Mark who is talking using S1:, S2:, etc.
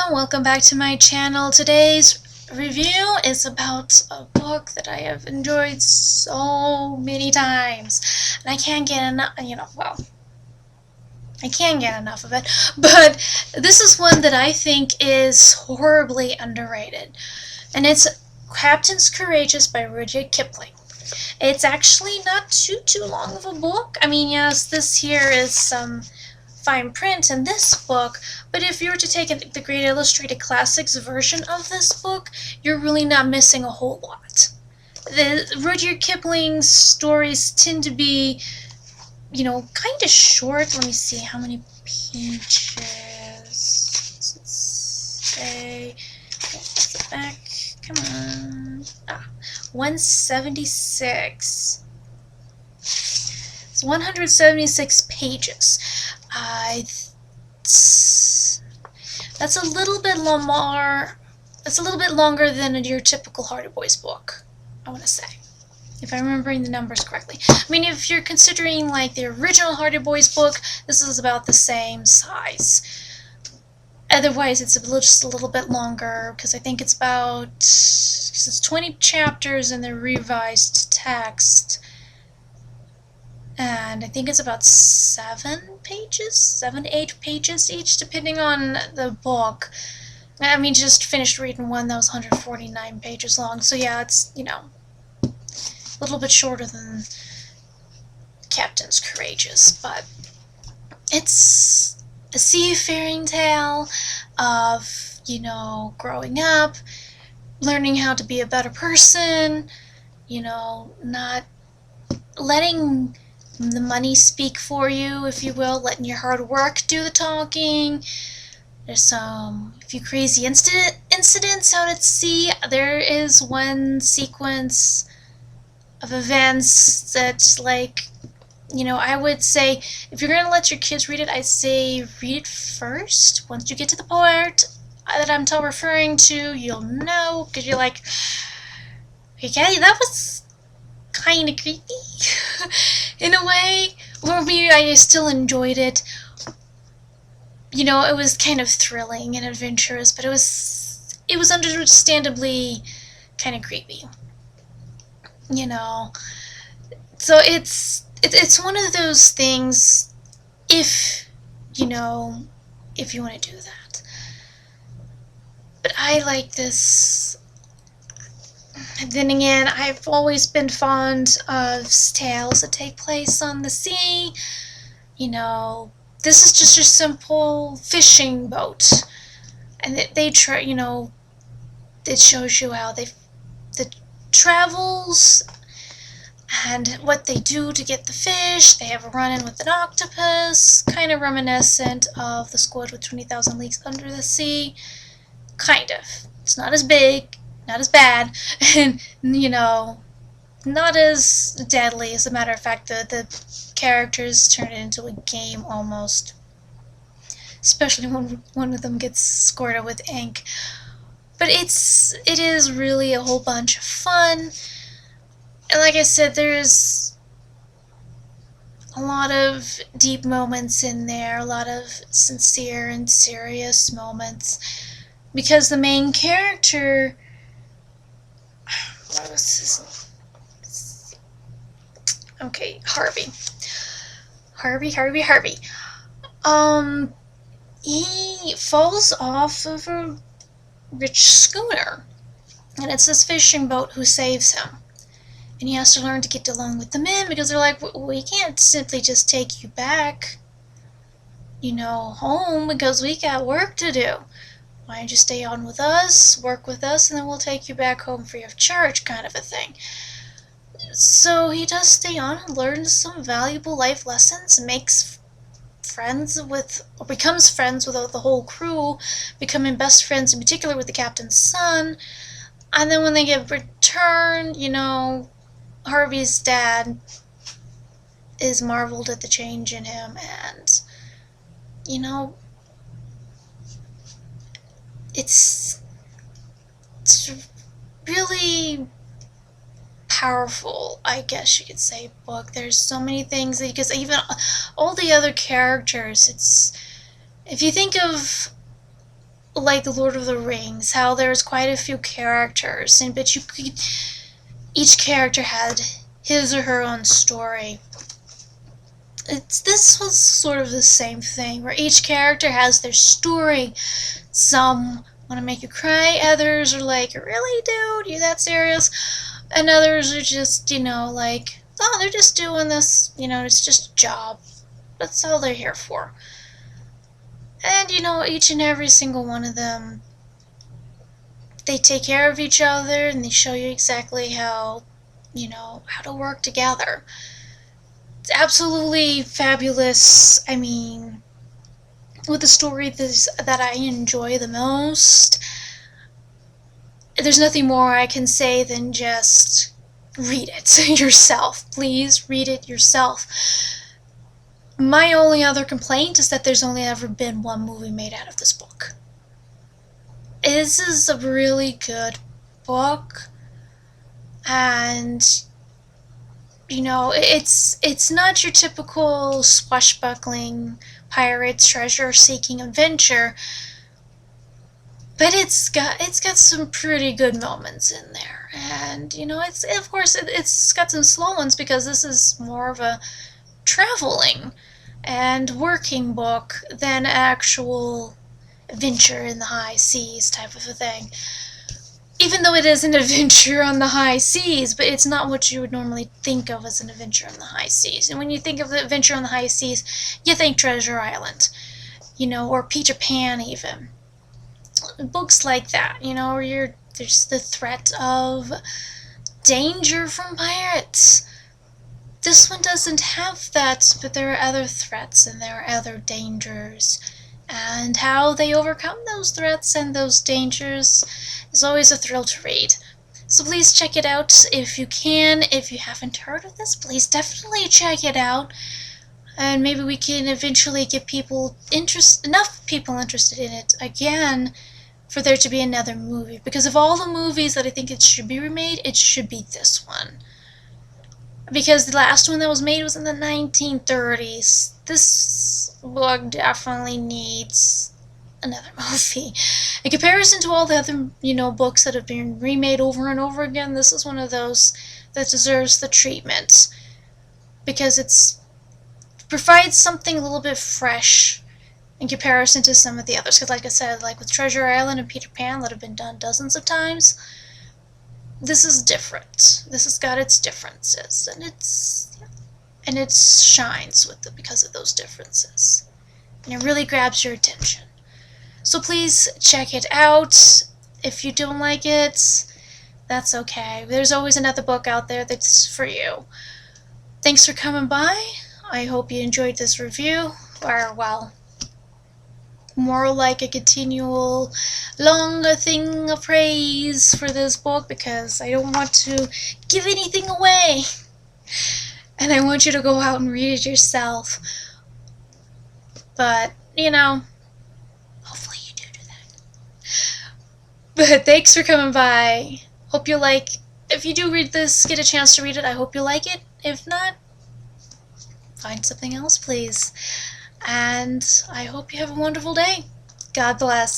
S1: Hello, welcome back to my channel. Today's review is about a book that I have enjoyed so many times. And I can't get enough, I can't get enough of it. But this is one that I think is horribly underrated. And it's Captain's Courageous by Rudyard Kipling. It's actually not too long of a book. I mean, yes, this here is some fine print in this book, but if you were to take the Great Illustrated Classics version of this book, you're really not missing a whole lot. The Rudyard Kipling's stories tend to be, kind of short. Let me see how many pages. Let's say, what's the back? Come on. 176. It's 176 pages. That's a little bit longer. That's a little bit longer than your typical Hardy Boys book, I want to say, if I'm remembering the numbers correctly. I mean, if you're considering like the original Hardy Boys book, this is about the same size. Otherwise, it's just a little bit longer because I think it's about, because it's 20 chapters in the revised text. And I think it's about 7 to 8 pages each, depending on the book. I mean, just finished reading one that was 149 pages long, so yeah, it's, a little bit shorter than Captain's Courageous, but it's a seafaring tale of, growing up, learning how to be a better person, not letting the money speak for you, if you will, letting your hard work do the talking. There's a few crazy incidents out at sea. There is one sequence of events that, I would say, if you're going to let your kids read it, I'd say read it first. Once you get to the part that I'm referring to, you'll know, because you're like, okay, that was kind of creepy in a way. For me, I still enjoyed it. It was kind of thrilling and adventurous, but it was understandably kind of creepy. So it's one of those things, if you want to do that. But I like this. Then again, I've always been fond of tales that take place on the sea. This is just a simple fishing boat. And they try, it shows you how the travels and what they do to get the fish. They have a run-in with an octopus, kind of reminiscent of the Squid with 20,000 Leagues Under the Sea. Kind of. It's not as big, not as bad, and, not as deadly. As a matter of fact, the characters turn it into a game almost. Especially when one of them gets squirted with ink. But it is really a whole bunch of fun. And like I said, there's a lot of deep moments in there, a lot of sincere and serious moments. Because the main character, what was his name? Okay, Harvey. He falls off of a rich schooner, and it's this fishing boat who saves him. And he has to learn to get along with the men, because they're like, we can't simply just take you back, home, because we got work to do. Why don't you stay on with us, work with us, and then we'll take you back home free of charge, kind of a thing. So he does stay on and learns some valuable life lessons, and becomes friends with the whole crew, becoming best friends in particular with the captain's son. And then when they get returned, Harvey's dad is marveled at the change in him, and it's really powerful, I guess you could say, book. There's so many things, because even all the other characters, if you think of like the Lord of the Rings, how there's quite a few characters, and but each character had his or her own story. This was sort of the same thing, where each character has their story. Some want to make you cry, others are like, really, dude, you that serious? And others are just, like, oh, they're just doing this, it's just a job. That's all they're here for. And, each and every single one of them, they take care of each other, and they show you exactly how to work together. It's absolutely fabulous. I mean, with the story that I enjoy the most, there's nothing more I can say than just read it yourself. Please read it yourself. My only other complaint is that there's only ever been one movie made out of this book. This is a really good book, and it's not your typical swashbuckling pirate treasure-seeking adventure, but it's got some pretty good moments in there, and it's got some slow ones because this is more of a traveling and working book than actual adventure in the high seas type of a thing. Even though it is an adventure on the high seas, but it's not what you would normally think of as an adventure on the high seas. And when you think of the adventure on the high seas, you think Treasure Island, or Peter Pan even. Books like that, where there's the threat of danger from pirates. This one doesn't have that, but there are other threats and there are other dangers. And how they overcome those threats and those dangers is always a thrill to read. So please check it out if you can. If you haven't heard of this, please definitely check it out. And maybe we can eventually get enough people interested in it again for there to be another movie. Because of all the movies that I think it should be remade, it should be this one. Because the last one that was made was in the 1930s. This book definitely needs another movie. In comparison to all the other, books that have been remade over and over again, this is one of those that deserves the treatment. Because it provides something a little bit fresh in comparison to some of the others. Because like I said, like with Treasure Island and Peter Pan that have been done dozens of times, this is different. This has got its differences, and it shines with it because of those differences. And it really grabs your attention. So please check it out. If you don't like it, that's okay. There's always another book out there that's for you. Thanks for coming by. I hope you enjoyed this review, or, well, more like a continual long thing of praise for this book, because I don't want to give anything away. And I want you to go out and read it yourself. But, hopefully you do that. But thanks for coming by. Hope you if you do read this, get a chance to read it, I hope you like it. If not, find something else, please. And I hope you have a wonderful day. God bless.